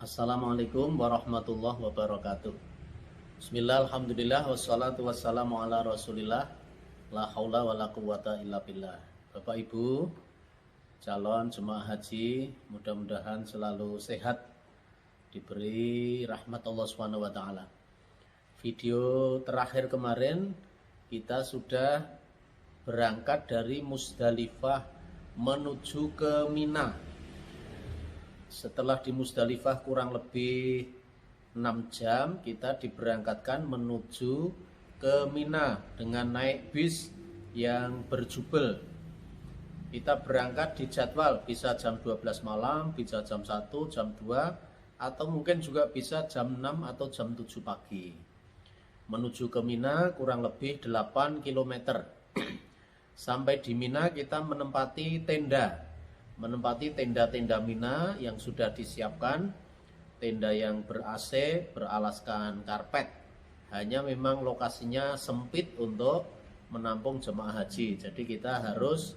Assalamualaikum warahmatullahi wabarakatuh. Bismillah, alhamdulillah, wassalatu wassalamu ala rasulillah. La haula wa la quwata illa billah. Bapak Ibu calon jemaah haji, mudah-mudahan selalu sehat, diberi rahmat Allah Subhanahu wa taala. Video terakhir kemarin kita sudah berangkat dari Musdalifah menuju ke Mina. Setelah di Musdalifah kurang lebih 6 jam, kita diberangkatkan menuju ke Mina dengan naik bis yang berjubel. Kita berangkat di jadwal bisa jam 12 malam, bisa jam 1, jam 2, atau mungkin juga bisa jam 6 atau jam 7 pagi. Menuju ke Mina kurang lebih 8 km. Sampai di Mina kita menempati tenda-tenda Mina yang sudah disiapkan, tenda yang ber-AC, beralaskan karpet. Hanya memang lokasinya sempit untuk menampung jemaah haji. Jadi kita harus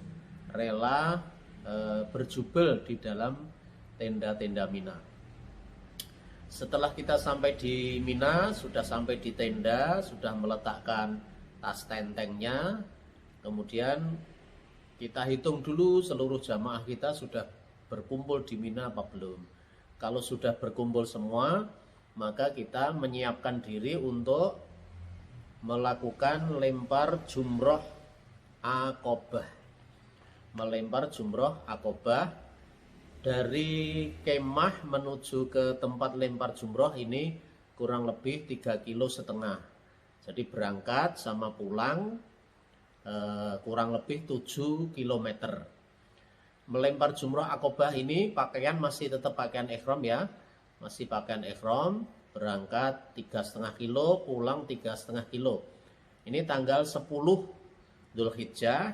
rela berjubel di dalam tenda-tenda Mina. Setelah kita sampai di Mina, sudah sampai di tenda, sudah meletakkan tas tentengnya, kemudian kita hitung dulu seluruh jamaah kita sudah berkumpul di Mina apa belum. Kalau sudah berkumpul semua, maka kita menyiapkan diri untuk melakukan lempar jumroh Aqobah. Melempar jumroh Aqobah dari kemah menuju ke tempat lempar jumroh ini kurang lebih 3,5 kilo. Jadi berangkat sama pulang kurang lebih 7 km. Melempar jumroh Aqobah ini pakaian masih tetap pakaian ihram ya. Masih pakaian ihram, berangkat 3,5 kilo, pulang 3,5 kilo. Ini tanggal 10 Dzulhijjah,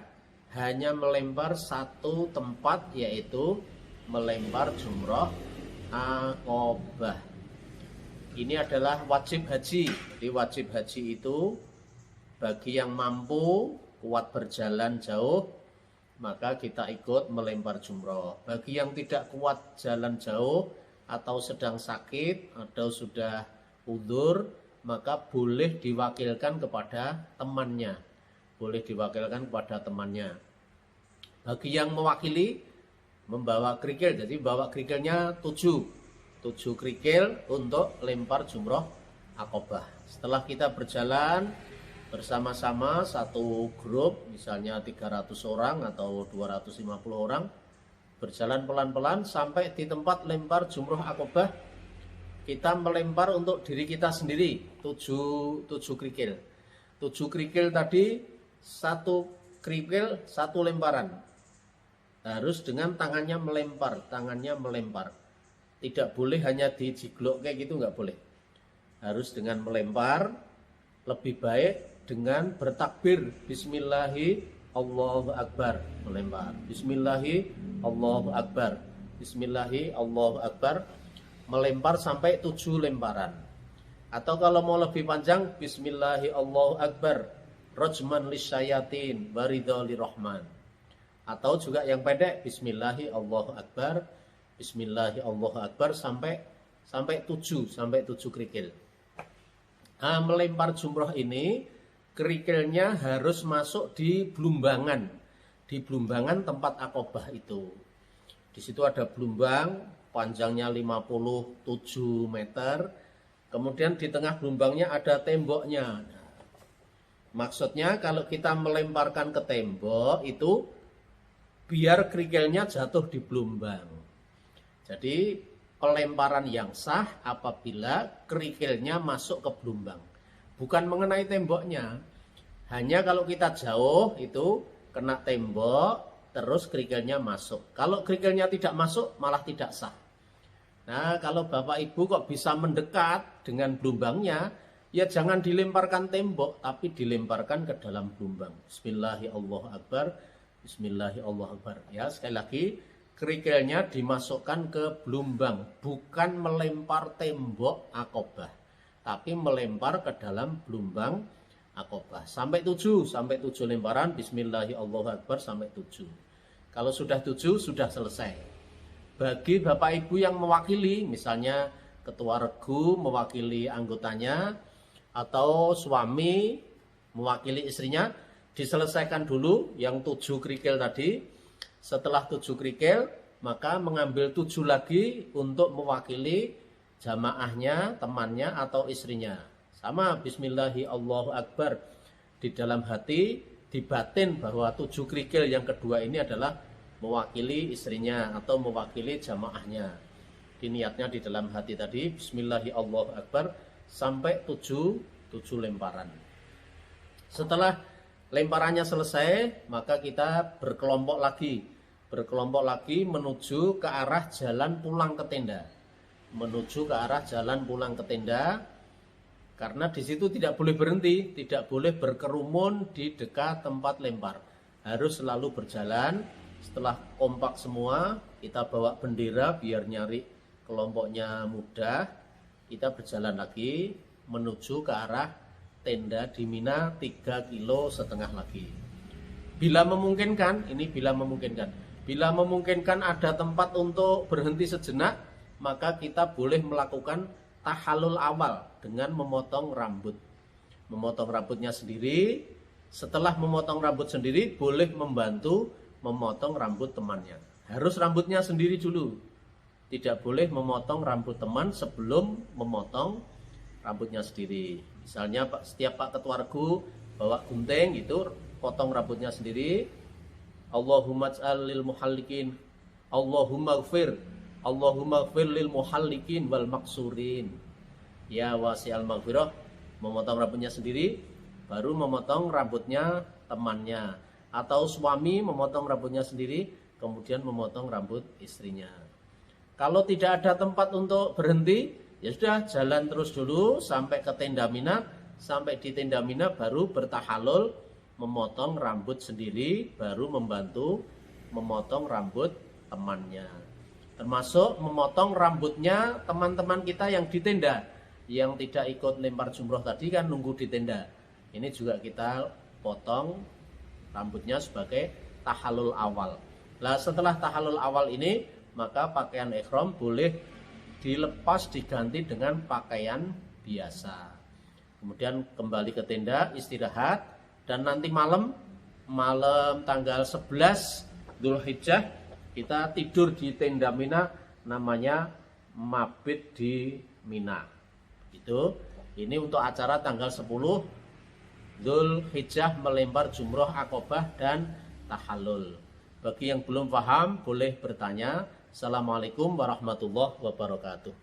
hanya melempar satu tempat, yaitu melempar jumroh Aqobah. Ini adalah wajib haji. Jadi wajib haji itu bagi yang mampu kuat berjalan jauh, maka kita ikut melempar jumroh. Bagi yang tidak kuat jalan jauh atau sedang sakit atau sudah udzur, maka boleh diwakilkan kepada temannya. Bagi yang mewakili, membawa kerikil, jadi bawa kerikilnya 7 kerikil untuk lempar jumroh Aqobah. Setelah kita berjalan bersama-sama satu grup, misalnya 300 orang atau 250 orang, berjalan pelan-pelan sampai di tempat lempar jumroh Aqobah. Kita melempar untuk diri kita sendiri 7 kerikil. 7 kerikil tadi, satu kerikil satu lemparan. Harus dengan tangannya melempar. Tidak boleh hanya dijiglok kayak gitu, nggak boleh. Harus dengan melempar. Lebih baik dengan bertakbir, bismillahi Allahu akbar, melempar. Bismillahi Allahu akbar. Bismillahi Allahu akbar, melempar sampai 7 lemparan. Atau kalau mau lebih panjang, bismillahi Allahu akbar, rajman lisyayatin waridho lirrahman. Atau juga yang pendek, bismillahi Allahu akbar, bismillahi Allahu akbar sampai 7 kerikil. Melempar jumroh ini kerikilnya harus masuk di blumbangan tempat Aqobah itu. Di situ ada blumbang, panjangnya 57 meter. Kemudian di tengah blumbangnya ada temboknya. Maksudnya kalau kita melemparkan ke tembok itu biar kerikilnya jatuh di blumbang. Jadi pelemparan yang sah apabila kerikilnya masuk ke blumbang. Bukan mengenai temboknya. Hanya kalau kita jauh itu kena tembok, terus kerikilnya masuk. Kalau kerikilnya tidak masuk, malah tidak sah. Nah, kalau Bapak Ibu kok bisa mendekat dengan blumbangnya, ya jangan dilemparkan tembok, tapi dilemparkan ke dalam blumbang. Bismillahirrahmanirrahim. Bismillahirrahmanirrahim. Ya, sekali lagi, kerikilnya dimasukkan ke blumbang, bukan melempar tembok Aqobah, tapi melempar ke dalam blumbang Aqobah. Sampai 7 lemparan, bismillahirrahmanirrahim sampai 7. Kalau sudah 7 sudah selesai. Bagi Bapak Ibu yang mewakili, misalnya ketua regu mewakili anggotanya, atau suami mewakili istrinya, diselesaikan dulu yang 7 kerikil tadi. Setelah 7 kerikil, maka mengambil 7 lagi untuk mewakili jamaahnya, temannya atau istrinya. Sama bismillahi Allahu Akbar di dalam hati, di batin bahwa 7 kerikil yang kedua ini adalah mewakili istrinya atau mewakili jamaahnya. Niatnya di dalam hati tadi bismillahi Allahu Akbar sampai 7 lemparan. Setelah lemparannya selesai, maka kita berkelompok lagi menuju ke arah jalan pulang ke tenda. Karena di situ tidak boleh berhenti, tidak boleh berkerumun di dekat tempat lempar. Harus selalu berjalan. Setelah kompak semua, kita bawa bendera biar nyari kelompoknya mudah. Kita berjalan lagi menuju ke arah tenda di Mina 3,5 kilo lagi. Bila memungkinkan ada tempat untuk berhenti sejenak, maka kita boleh melakukan tahallul awal dengan memotong rambut. Memotong rambutnya sendiri. Setelah memotong rambut sendiri, boleh membantu memotong rambut temannya. Harus rambutnya sendiri dulu. Tidak boleh memotong rambut teman sebelum memotong rambutnya sendiri. Misalnya setiap Pak Ketua Regu bawa gunting gitu, potong rambutnya sendiri. Allahumma ij'al lil muhallikin, Allahumma gfir lil muhallikin wal maksurin. Ya wasi'al maghfirah, memotong rambutnya sendiri, baru memotong rambutnya temannya. Atau suami memotong rambutnya sendiri, kemudian memotong rambut istrinya. Kalau tidak ada tempat untuk berhenti, ya sudah jalan terus dulu sampai ke tenda Mina. Sampai di tenda Mina baru bertahalul, memotong rambut sendiri, baru membantu memotong rambut temannya. Termasuk memotong rambutnya teman-teman kita yang di tenda, yang tidak ikut lempar jumroh tadi kan nunggu di tenda. Ini juga kita potong rambutnya sebagai tahallul awal. Nah, setelah tahallul awal ini, maka pakaian ihram boleh dilepas diganti dengan pakaian biasa. Kemudian kembali ke tenda, istirahat, dan nanti malam tanggal 11 Dzulhijjah kita tidur di tenda Mina, namanya mabit di Mina. Ini untuk acara tanggal 10 Dzulhijjah melempar jumroh akobah dan tahallul. Bagi yang belum paham boleh bertanya. Assalamualaikum warahmatullahi wabarakatuh.